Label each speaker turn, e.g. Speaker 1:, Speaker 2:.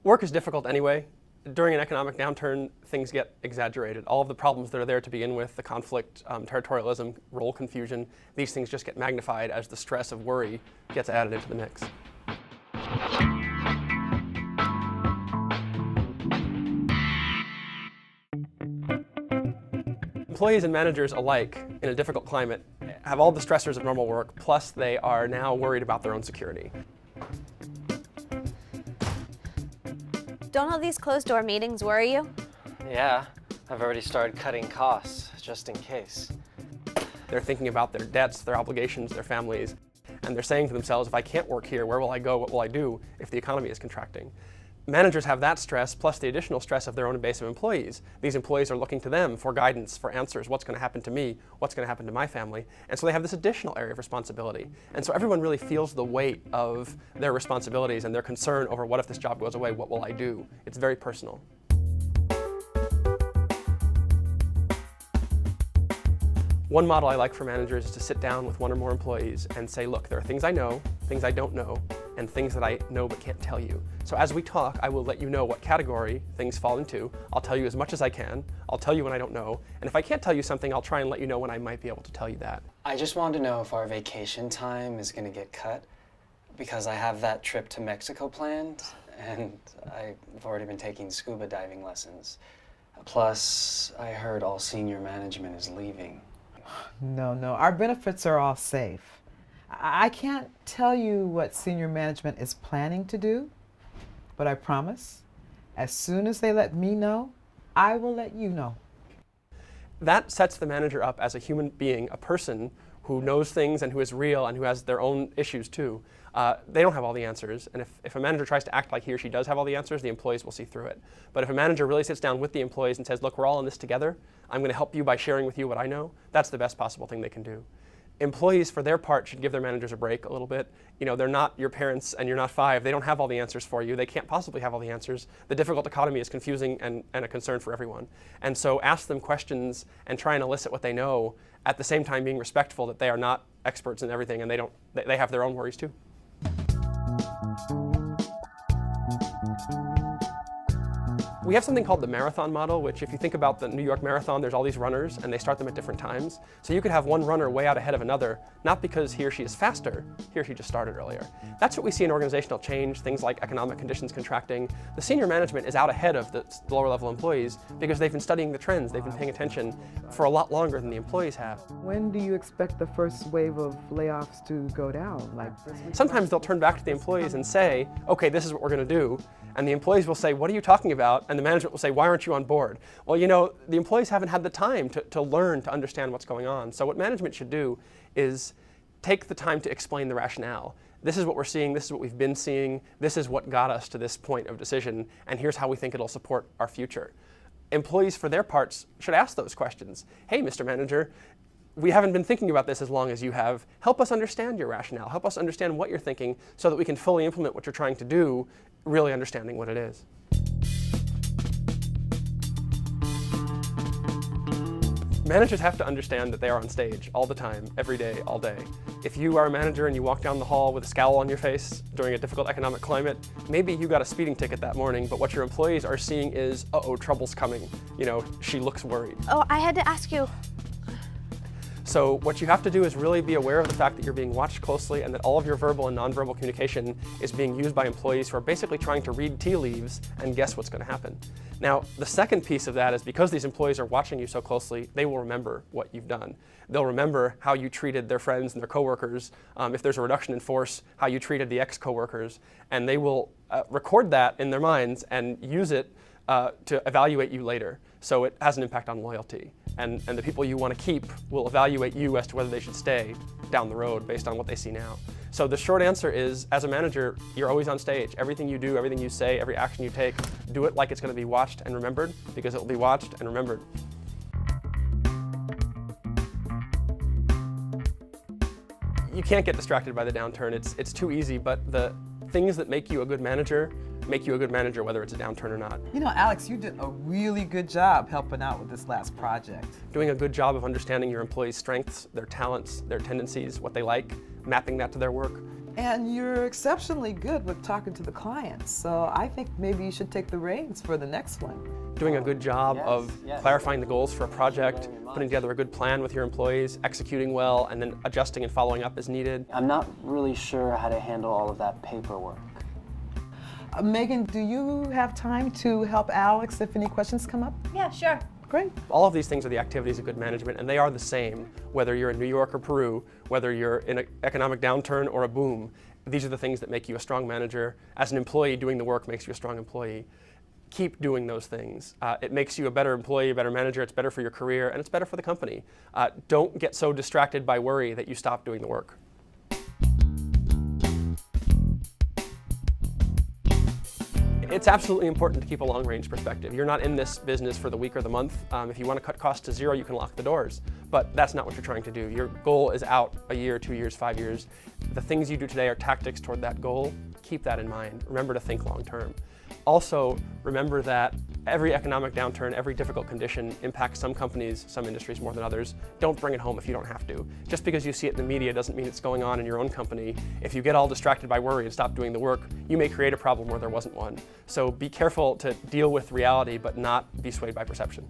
Speaker 1: Work is difficult anyway. During an economic downturn, things get exaggerated. All of the problems that are there to begin with, the conflict, territorialism, role confusion, these things just get magnified as the stress of worry gets added into the mix. Employees and managers alike in a difficult climate have all the stressors of normal work, plus they are now worried about their own security.
Speaker 2: Don't all these closed-door meetings worry you?
Speaker 3: Yeah, I've already started cutting costs, just in case.
Speaker 1: They're thinking about their debts, their obligations, their families, and they're saying to themselves, if I can't work here, where will I go, what will I do if the economy is contracting? Managers have that stress, plus the additional stress of their own base of employees. These employees are looking to them for guidance, for answers. What's going to happen to me? What's going to happen to my family? And so they have this additional area of responsibility. And so everyone really feels the weight of their responsibilities and their concern over what if this job goes away, what will I do? It's very personal. One model I like for managers is to sit down with one or more employees and say, look, there are things I know, things I don't know, and things that I know but can't tell you. So as we talk, I will let you know what category things fall into. I'll tell you as much as I can. I'll tell you when I don't know. And if I can't tell you something, I'll try and let you know when I might be able to tell you that.
Speaker 3: I just wanted to know if our vacation time is going to get cut, because I have that trip to Mexico planned, and I've already been taking scuba diving lessons. Plus, I heard all senior management is leaving.
Speaker 4: No, our benefits are all safe. I can't tell you what senior management is planning to do, but I promise, as soon as they let me know, I will let you know.
Speaker 1: That sets the manager up as a human being, a person who knows things and who is real and who has their own issues too. They don't have all the answers, and if a manager tries to act like he or she does have all the answers, the employees will see through it. But if a manager really sits down with the employees and says, look, we're all in this together, I'm going to help you by sharing with you what I know, that's the best possible thing they can do. Employees, for their part, should give their managers a break a little bit. You know, they're not your parents and you're not 5. They don't have all the answers for you. They can't possibly have all the answers. The difficult economy is confusing and a concern for everyone. And so ask them questions and try and elicit what they know, at the same time being respectful that they are not experts in everything and they have their own worries too. We have something called the marathon model, which if you think about the New York Marathon, there's all these runners and they start them at different times. So you could have one runner way out ahead of another, not because he or she is faster, he or she just started earlier. That's what we see in organizational change, things like economic conditions contracting. The senior management is out ahead of the lower level employees because they've been studying the trends, they've been paying attention for a lot longer than the employees have.
Speaker 4: When do you expect the first wave of layoffs to go down?
Speaker 1: Sometimes they'll turn back to the employees and say, okay, this is what we're going to do. And the employees will say, what are you talking about? And the management will say, why aren't you on board? Well, you know, the employees haven't had the time to learn, to understand what's going on. So what management should do is take the time to explain the rationale. This is what we're seeing, this is what we've been seeing, this is what got us to this point of decision, and here's how we think it'll support our future. Employees, for their parts, should ask those questions. Hey, Mr. Manager, we haven't been thinking about this as long as you have. Help us understand your rationale. Help us understand what you're thinking so that we can fully implement what you're trying to do, really understanding what it is. Managers have to understand that they are on stage all the time, every day, all day. If you are a manager and you walk down the hall with a scowl on your face during a difficult economic climate, maybe you got a speeding ticket that morning, but what your employees are seeing is, uh-oh, trouble's coming. You know, she looks worried.
Speaker 2: Oh, I had to ask you.
Speaker 1: So what you have to do is really be aware of the fact that you're being watched closely and that all of your verbal and nonverbal communication is being used by employees who are basically trying to read tea leaves and guess what's going to happen. Now, the second piece of that is because these employees are watching you so closely, they will remember what you've done. They'll remember how you treated their friends and their coworkers, if there's a reduction in force, how you treated the ex-coworkers, and they will record that in their minds and use it to evaluate you later. So it has an impact on loyalty. And the people you want to keep will evaluate you as to whether they should stay down the road based on what they see now. So the short answer is, as a manager, you're always on stage. Everything you do, everything you say, every action you take, do it like it's going to be watched and remembered, because it will be watched and remembered. You can't get distracted by the downturn. It's too easy, but the things that make you a good manager make you a good manager, whether it's a downturn or not.
Speaker 4: You know, Alex, you did a really good job helping out with this last project.
Speaker 1: Doing a good job of understanding your employees' strengths, their talents, their tendencies, what they like, mapping that to their work.
Speaker 4: And you're exceptionally good with talking to the clients, so I think maybe you should take the reins for the next one.
Speaker 1: Doing a good job
Speaker 3: Yes,
Speaker 1: of
Speaker 3: yes.
Speaker 1: clarifying the goals for a project,
Speaker 3: Very much.
Speaker 1: putting together a good plan with your employees, executing well, and then adjusting and following up as needed.
Speaker 3: I'm not really sure how to handle all of that paperwork.
Speaker 4: Megan, do you have time to help Alex if any questions come up?
Speaker 2: Yeah, sure.
Speaker 4: Great.
Speaker 1: All of these things are the activities of good management, and they are the same, whether you're in New York or Peru, whether you're in an economic downturn or a boom. These are the things that make you a strong manager. As an employee, doing the work makes you a strong employee. Keep doing those things. It makes you a better employee, a better manager, it's better for your career, and it's better for the company. Don't get so distracted by worry that you stop doing the work. It's absolutely important to keep a long-range perspective. You're not in this business for the week or the month. If you want to cut costs to zero, you can lock the doors. But that's not what you're trying to do. Your goal is out a year, 2 years, 5 years. The things you do today are tactics toward that goal. Keep that in mind. Remember to think long-term. Also, remember that every economic downturn, every difficult condition impacts some companies, some industries more than others. Don't bring it home if you don't have to. Just because you see it in the media doesn't mean it's going on in your own company. If you get all distracted by worry and stop doing the work, you may create a problem where there wasn't one. So be careful to deal with reality, but not be swayed by perception.